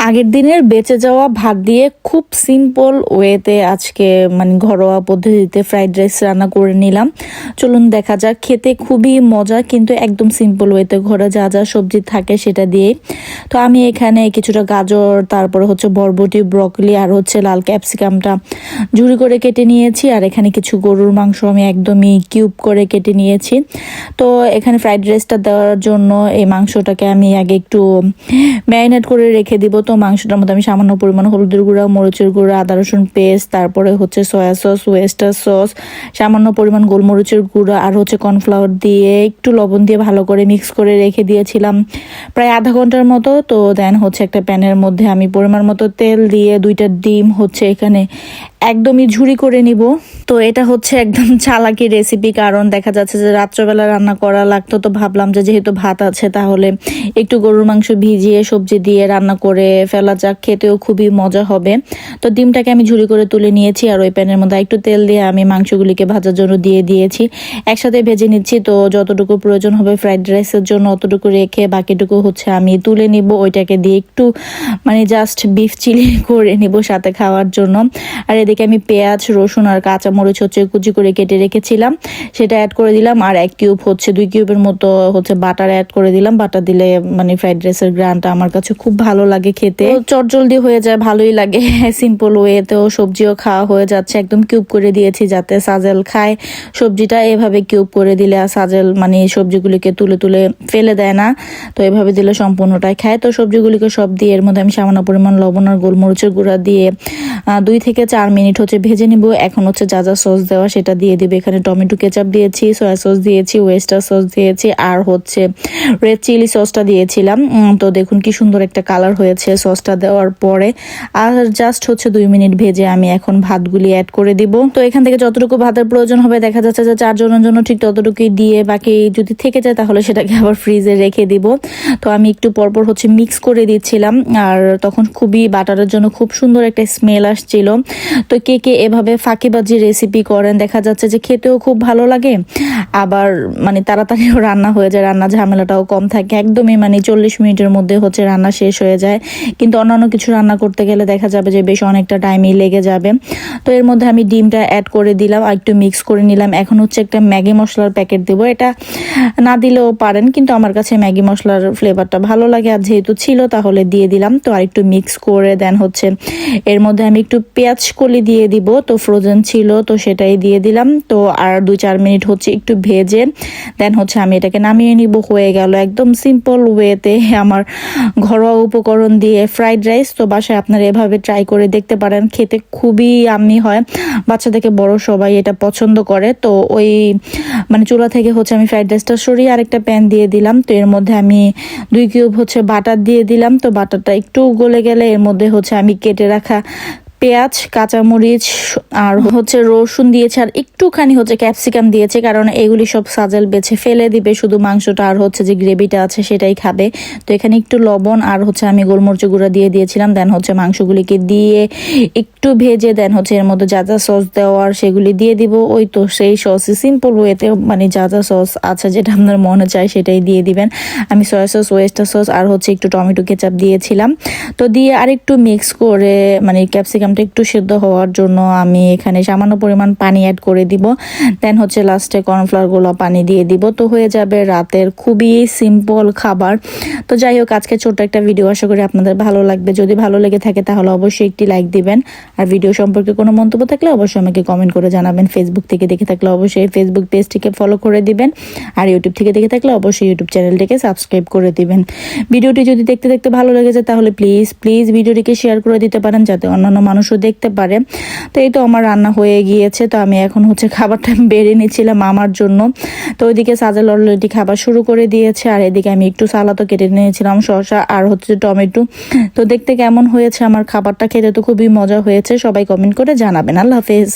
আগের দিনের বেঁচে যাওয়া ভাত দিয়ে খুব সিম্পল ওয়েতে আজকে মানে ঘরোয়া পদ্ধতিতে ফ্রাইড রাইস রান্না করে নিলাম। চলুন দেখা যাক। খেতে খুবই মজা, কিন্তু একদম সিম্পল ওয়েতে ঘরে যা যা সবজি থাকে সেটা দিয়ে। তো আমি এখানে কিছুটা গাজর, তারপরে হচ্ছে বরবটি, ব্রকলি আর হচ্ছে লাল ক্যাপসিকামটা ঝুরি করে কেটে নিয়েছি। আর এখানে কিছু গরুর মাংস আমি একদমই কিউব করে কেটে নিয়েছি। তো এখানে ফ্রাইড রাইসটা দেওয়ার জন্য এই মাংসটাকে আমি আগে একটু ম্যারিনেট করে রেখে দিব। তো মাংসটার মধ্যে আমি সামান্য পরিমাণ হলুদের গুঁড়া, মরিচের গুঁড়া, আদা রসুন পেস্ট, তারপরে হচ্ছে সয়া সস, ওয়েস্টার সস, সামান্য পরিমাণ গোলমরিচের গুঁড়া আর হচ্ছে কর্নফ্লাওয়ার দিয়ে একটু লবণ দিয়ে ভালো করে মিক্স করে রেখে দিয়েছিলাম প্রায় আধা ঘন্টার মতো। তো দেন হচ্ছে একটা প্যানের মধ্যে আমি পরিমাণ মতো তেল দিয়ে 2টা ডিম হচ্ছে এখানে একদমই ঝুরি করে নিব। তো এটা হচ্ছে একদম চালাকি রেসিপি, কারণ দেখা যাচ্ছে যে রাত্রবেলা রান্না করা লাগতো। তো ভাবলাম যে যেহেতু ভাত আছে তাহলে একটু গরুর মাংস ভিজিয়ে সবজি দিয়ে রান্না করে ফেলা যাক, খেতেও খুবই মজা হবে। তো ডিমটাকে আমি ঝুরি করে তুলে নিয়েছি আর ওই প্যানের মধ্যে একটু তেল দিয়ে আমি মাংসগুলিকে ভাজার জন্য দিয়ে দিয়েছি। একসাথে ভেজে নিচ্ছি। তো যতটুকু প্রয়োজন হবে ফ্রাইড রাইসের জন্য অতটুকু রেখে বাকিটুকু হচ্ছে আমি তুলে নিব। ওইটাকে দিয়ে একটু মানে জাস্ট বিফ চিলি করে নিব সাথে খাওয়ার জন্য। আর এদিকে আমি পেঁয়াজ, রসুন আর কাঁচা মরিচ হচ্ছে কুচি করে কেটে রেখেছিলাম, সেটা অ্যাড করে দিলাম। আর 1 কিউব হচ্ছে 2 কিউবের মতো হচ্ছে বাটার অ্যাড করে দিলাম। বাটার দিলে মানে ফ্রাইড রাইসের গ্রানটা আমার কাছে খুব ভালো লাগে খেতে, চটজলদি হয়ে যায়, ভালোই লাগে। সিম্পল ওয়েতেও সবজিও খাওয়া হয়ে যাচ্ছে। একদম কিউব করে দিয়েছি যাতে সাজেল খায় সবজিটা। এভাবে কিউব করে দিলে আর সাজেল মানে সবজিগুলিকে তুলে তুলে ফেলে দেয় না। তো এভাবে দিলে সম্পূর্ণটাই খায়। তো সবজিগুলিকে সব দিয়ে এর মধ্যে আমি সামান্য পরিমাণ লবণ আর গোলমরিচের গুঁড়া দিয়ে 2 থেকে 4 মিনিট হচ্ছে ভেজে নিব। এখন হচ্ছে যা যা সস দেওয়া সেটা দিয়ে দিবে। এখানে টমেটো কেচাপ দিয়েছি, সয়া সস দিয়েছি, ওয়েস্টার সস দিয়েছি আর হচ্ছে রেড চিলি সসটা দিয়েছিলাম। তো দেখুন কি সুন্দর একটা কালার হয়েছে সসটা দেওয়ার পরে। আর জাস্ট হচ্ছে 2 মিনিট ভেজে আমি এখন ভাতগুলি অ্যাড করে দিব। তো এখান থেকে যতটুকু ভাতের প্রয়োজন হবে দেখা যাচ্ছে যে 4 জনের জন্য ঠিক ততটুকুই দিয়ে বাকি যদি থেকে যায় তাহলে সেটাকে আবার ফ্রিজে রেখে দিব। তো আমি একটু পরপর হচ্ছে মিক্স করে দিচ্ছিলাম। আর তখন খুবই বাটারের জন্য খুব সুন্দর একটা স্মেল আসছিল। তো কে কে এভাবে ফাঁকিবাজি রেসিপি করেন, দেখা যাচ্ছে যে খেতেও খুব ভালো লাগে, আবার মানে তাড়াতাড়িও রান্না হয়ে যায়, রান্না ঝামেলাটাও কম থাকে। একদমই মানে 40 মিনিটের মধ্যে হচ্ছে রান্না শেষ হয়ে যায়। কিন্তু অন্যান্য কিছু রান্না করতে গেলে দেখা যাবে যে বেশ অনেকটা টাইমই লেগে যাবে। তো এর মধ্যে আমি ডিমটা অ্যাড করে দিলাম আর একটু মিক্স করে নিলাম। এখন হচ্ছে একটা ম্যাগি মশলার প্যাকেট দেবো, এটা না দিলেও পারেন, কিন্তু আমার কাছে ম্যাগি মশলার ফ্লেভারটা ভালো লাগে আর যেহেতু ছিল তাহলে দিয়ে দিলাম। তো আর একটু মিক্স করে দেন হচ্ছে এর মধ্যে আমি একটু পেঁয়াজ কলি দিয়ে দিব। তো ফ্রোজেন ছিল তো সেটাই দিয়ে দিলাম। তো আর 2-4 মিনিট হচ্ছে একটু ভেজে দেন হচ্ছে আমি এটাকে নামিয়ে নিব। হয়ে গেল একদম সিম্পল ওয়েতে আমার ঘরোয়া উপকরণ দিয়ে ফ্রাইড রাইস। তো বাসায় আপনারা এভাবে ট্রাই করে দেখতে পারেন, খেতে খুবই ইয়াম্মি হয়। বাচ্চা থেকে বড় সবাই এটা পছন্দ করে। তো ওই মানে চুলা থেকে হচ্ছে আমি ফ্রাইড রাইসটা সরিয়ে আরেকটা প্যান দিয়ে দিলাম। তো এর মধ্যে আমি 2 কিউব হচ্ছে বাটার দিয়ে দিলাম। তো বাটারটা একটু গলে গেলে এর মধ্যে হচ্ছে আমি কেটে রাখা পেঁয়াজ, কাঁচামরিচ আর হচ্ছে রসুন দিয়েছে আর একটুখানি হচ্ছে ক্যাপসিকাম দিয়েছে, কারণ এগুলি সব সাজেল বেছে ফেলে দিবে, শুধু মাংসটা আর হচ্ছে যে গ্রেভিটা আছে সেটাই খাবে। তো এখানে একটু লবণ আর হচ্ছে আমি গোলমরিচ গুঁড়া দিয়ে দিয়েছিলাম। দেন হচ্ছে মাংসগুলিকে দিয়ে একটু ভেজে দেন হচ্ছে এর মধ্যে যা যা সস দেওয়ার সেগুলি দিয়ে দিব। ওই তো সেই সসই সিম্পল ওয়েতে মানে যা যা সস আছে যেটা আপনার মনে চায় সেটাই দিয়ে দিবেন। আমি সয়া সস, ওয়েস্টার সস আর হচ্ছে একটু টমেটো কেচাপ দিয়েছিলাম। তো দিয়ে আরেকটু মিক্স করে মানে ক্যাপসিকামটা একটু সেদ্ধ হওয়ার জন্য আমি এখানে সামান্য পরিমাণ পানি অ্যাড করে দিব। দেন হচ্ছে লাস্টে কর্নফ্লাওয়ার গুলো পানি দিয়ে দিব। তো হয়ে যাবে রাতের খুবই সিম্পল খাবার। তো যাই হোক, আজকে ছোট্ট একটা ভিডিও, আশা করি আপনাদের ভালো লাগবে। যদি ভালো লেগে থাকে তাহলে অবশ্যই একটি লাইক দিবেন। আর ভিডিও সম্পর্কে কোনো মন্তব্য থাকলে অবশ্যই আমাকে কমেন্ট করে জানাবেন। ফেসবুক থেকে দেখে থাকলে অবশ্যই ফেসবুক পেজটিকে ফলো করে দিবেন। আর ইউটিউব থেকে দেখে থাকলে অবশ্যই ইউটিউব চ্যানেলটিকে সাবস্ক্রাইব করে দিবেন। ভিডিওটি যদি দেখতে দেখতে ভালো লেগেছে তাহলে প্লিজ ভিডিওটিকে শেয়ার করে দিতে পারেন যাতে অন্যান্য মানুষও দেখতে পারে। তো এই তো আমার রান্না হয়ে গিয়েছে। তো আমি এখন হচ্ছে খাবারটা বেড়ে নিচ্ছিলাম আমার জন্য। তো ওইদিকে সাজেল অলরেডি খাবার শুরু করে দিয়েছে আর এদিকে আমি একটু সালাদও কেটে নিয়েছিলাম, শসা আর হচ্ছে টমেটো। তো দেখতে কেমন হয়েছে আমার খাবারটা, খেতে তো খুবই মজা হয়েছে। সবাই কমেন্ট করে জানাবেন। আল্লাহ হাফেজ।